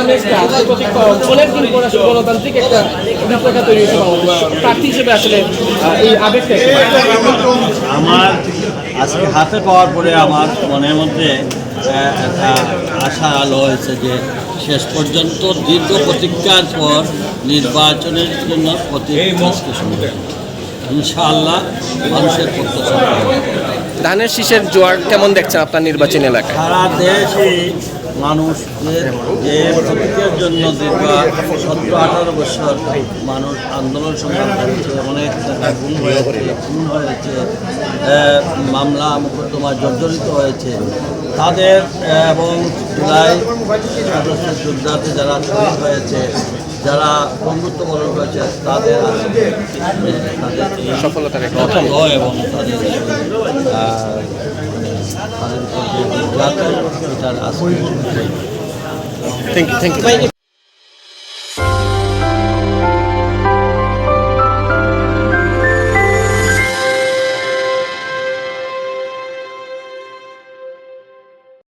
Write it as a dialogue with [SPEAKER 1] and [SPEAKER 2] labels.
[SPEAKER 1] আমেজটা অনেকদিন পর আসলে গণতান্ত্রিক একটা রূপরেখা তৈরি হয়েছে বাংলাদেশ প্রার্থী হিসেবে আসলে এই আবেগটা
[SPEAKER 2] আমার আজকে হাতে পাওয়ার পরে আমার মনের মধ্যে একটা আশা আলো হয়েছে যে শেষ পর্যন্ত দীর্ঘ প্রতীক্ষার পর নির্বাচনের জন্য প্রতীক্ষা শুরু হয়েছে। ইনশাআল্লাহ মানুষের প্রত্যাশা
[SPEAKER 1] ধানের শীষের জোয়ার কেমন দেখছেন আপনার নির্বাচনী এলাকায়?
[SPEAKER 2] সারা দেশে মানুষের যে প্রতীক্ষার জন্য দীর্ঘ 17-18 বছর মানুষ আন্দোলন সংগ্রাম করেছে, অনেক টাকা খুন হয়েছে, মামলা মোকদ্দমা জর্জরিত হয়েছে, তাদের এবং জুলাই সদস্য যোদ্ধাতে যারা শহীদ হয়েছে, যারা বন্ধুত্বমূলক হয়েছে, তাদের
[SPEAKER 1] সফলতার
[SPEAKER 2] প্রথম এবং তাদের তাদের উপর যে নির্যাতন এটার আসলে
[SPEAKER 1] থ্যাংক ইউ